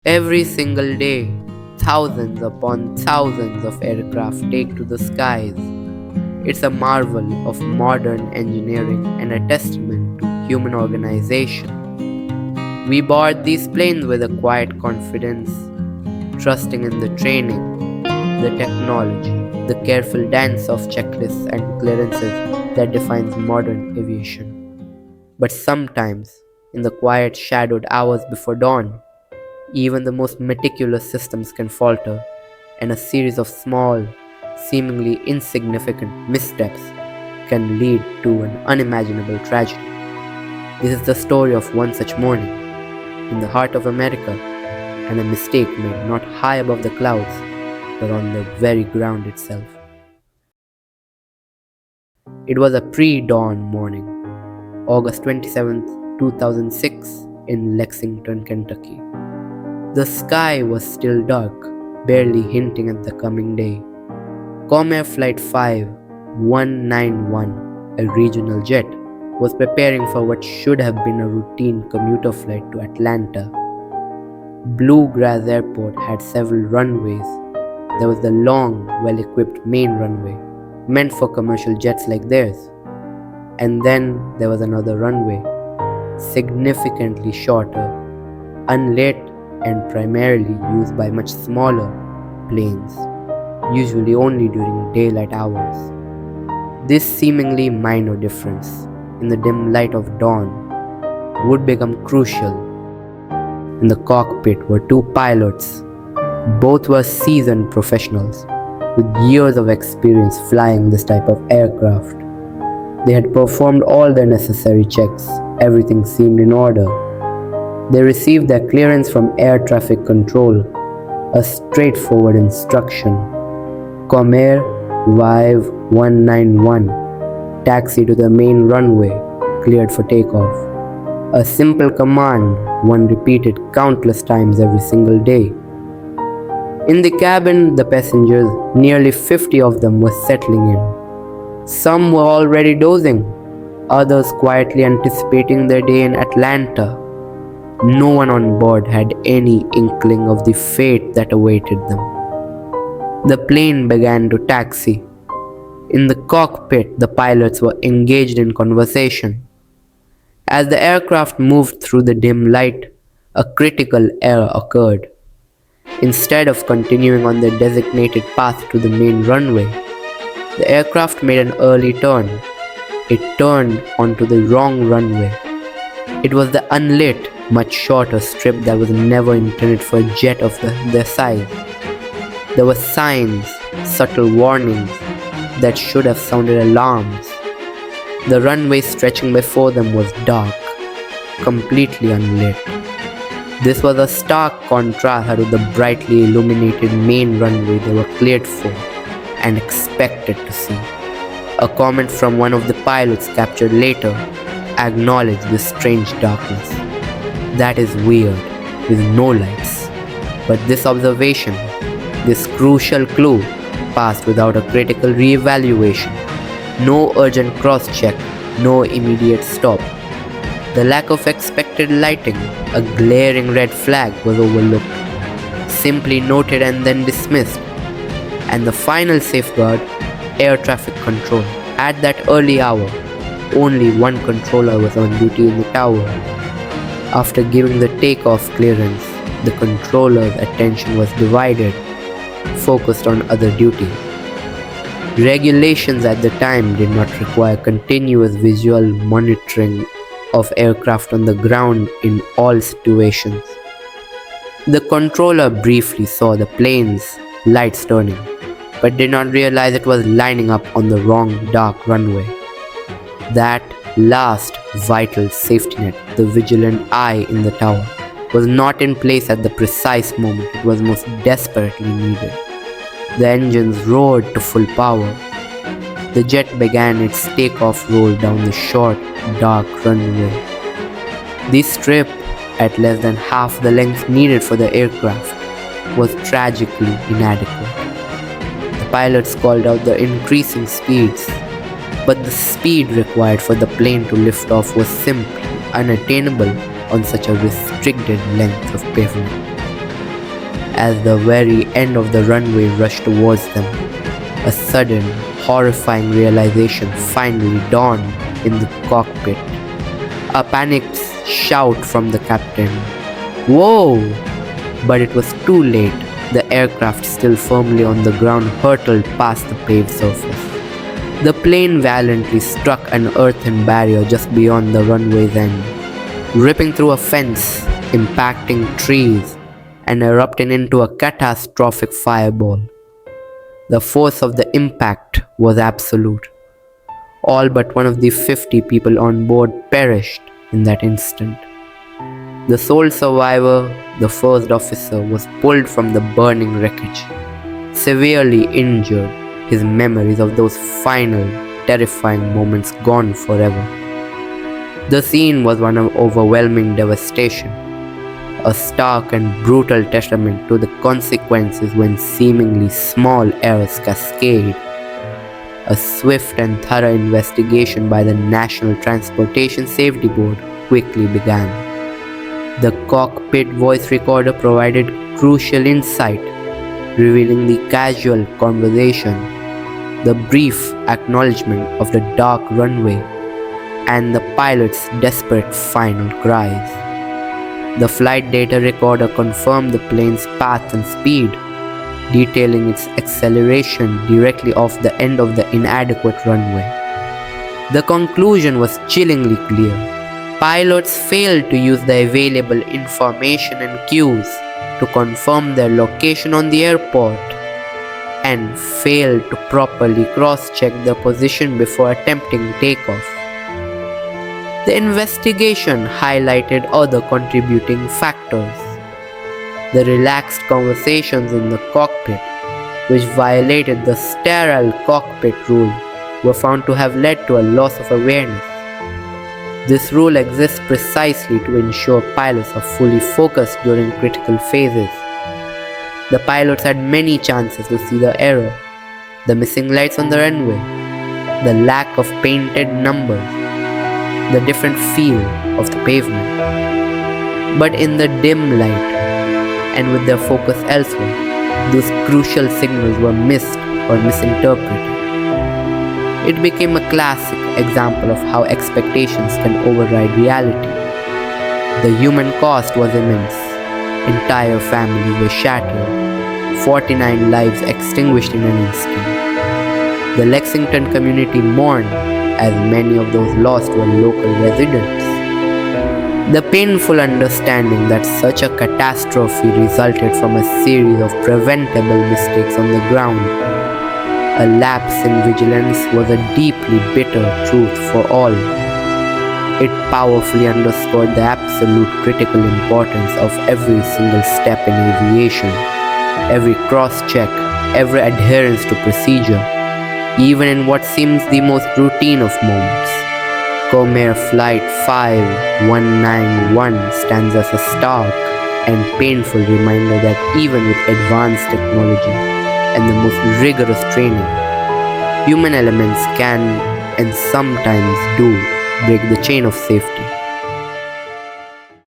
Every single day, thousands upon thousands of aircraft take to the skies. It's a marvel of modern engineering and a testament to human organization. We board these planes with a quiet confidence, trusting in the training, the technology, the careful dance of checklists and clearances that defines modern aviation. But sometimes, in the quiet, shadowed hours before dawn, even the most meticulous systems can falter, and a series of small, seemingly insignificant missteps can lead to an unimaginable tragedy. This is the story of one such morning in the heart of America, and a mistake made not high above the clouds, but on the very ground itself. It was a pre-dawn morning, August 27th, 2006, in Lexington, Kentucky. The sky was still dark, barely hinting at the coming day. Comair Flight 5191, a regional jet, was preparing for what should have been a routine commuter flight to Atlanta. Bluegrass Airport had several runways. There was the long, well-equipped main runway, meant for commercial jets like theirs. And then there was another runway, significantly shorter, unlit, and primarily used by much smaller planes, usually only during daylight hours. This seemingly minor difference, in the dim light of dawn, would become crucial. In the cockpit were two pilots. Both were seasoned professionals, with years of experience flying this type of aircraft. They had performed all their necessary checks. Everything seemed in order. They received their clearance from air traffic control, a straightforward instruction: Comair 5191, taxi to the main runway, cleared for takeoff. A simple command, one repeated countless times every single day. In the cabin, the passengers, nearly 50 of them, were settling in. Some were already dozing, others quietly anticipating their day in Atlanta. No one on board had any inkling of the fate that awaited them. The plane began to taxi. In the cockpit, the pilots were engaged in conversation. As the aircraft moved through the dim light, a critical error occurred. Instead of continuing on their designated path to the main runway, the aircraft made an early turn. It turned onto the wrong runway. It was the unlit, much shorter strip that was never intended for a jet of their size. There were signs, subtle warnings, that should have sounded alarms. The runway stretching before them was dark, completely unlit. This was a stark contrast to the brightly illuminated main runway they were cleared for and expected to see. A comment from one of the pilots captured later acknowledged this strange darkness. That is weird, with no lights. But this observation, this crucial clue, passed without a critical re-evaluation. No urgent cross-check, no immediate stop. The lack of expected lighting, a glaring red flag, was overlooked, simply noted and then dismissed. And the final safeguard, air traffic control. At that early hour, only one controller was on duty in the tower. After giving the takeoff clearance, the controller's attention was divided, focused on other duties. Regulations at the time did not require continuous visual monitoring of aircraft on the ground in all situations. The controller briefly saw the plane's lights turning, but did not realize it was lining up on the wrong dark runway. That last vital safety net, the vigilant eye in the tower, was not in place at the precise moment it was most desperately needed. The engines roared to full power. The jet began its takeoff roll down the short, dark runway. The strip, at less than half the length needed for the aircraft, was tragically inadequate. The pilots called out the increasing speeds, but the speed required for the plane to lift off was simply unattainable on such a restricted length of pavement. as the very end of the runway rushed towards them. A sudden, horrifying realization finally dawned in the cockpit. A panicked shout from the captain, "Whoa!" But it was too late. The aircraft, still firmly on the ground, hurtled past the paved surface. The plane valiantly struck an earthen barrier just beyond the runway's end, ripping through a fence, impacting trees, and erupting into a catastrophic fireball. The force of the impact was absolute. All but one of the 50 people on board perished in that instant. The sole survivor, the first officer, was pulled from the burning wreckage, severely injured, his memories of those final, terrifying moments gone forever. The scene was one of overwhelming devastation, a stark and brutal testament to the consequences when seemingly small errors cascade. A swift and thorough investigation by the National Transportation Safety Board quickly began. The cockpit voice recorder provided crucial insight, revealing the casual conversation, the brief acknowledgement of the dark runway, and the pilot's desperate final cries. The flight data recorder confirmed the plane's path and speed, detailing its acceleration directly off the end of the inadequate runway. The conclusion was chillingly clear. Pilots failed to use the available information and cues to confirm their location on the airport, and failed to properly cross-check their position before attempting takeoff. The investigation highlighted other contributing factors. The relaxed conversations in the cockpit, which violated the sterile cockpit rule, were found to have led to a loss of awareness. This rule exists precisely to ensure pilots are fully focused during critical phases. The pilots had many chances to see the error, the missing lights on the runway, the lack of painted numbers, the different feel of the pavement. But in the dim light, and with their focus elsewhere, those crucial signals were missed or misinterpreted. It became a classic example of how expectations can override reality. The human cost was immense. Entire families were shattered, 49 lives extinguished in an instant. The Lexington community mourned, as many of those lost were local residents. The painful understanding that such a catastrophe resulted from a series of preventable mistakes on the ground, a lapse in vigilance, was a deeply bitter truth for all. It powerfully underscored the absolute critical importance of every single step in aviation, every cross-check, every adherence to procedure, even in what seems the most routine of moments. Comair Flight 5191 stands as a stark and painful reminder that even with advanced technology and the most rigorous training, human elements can, and sometimes do, break the chain of safety.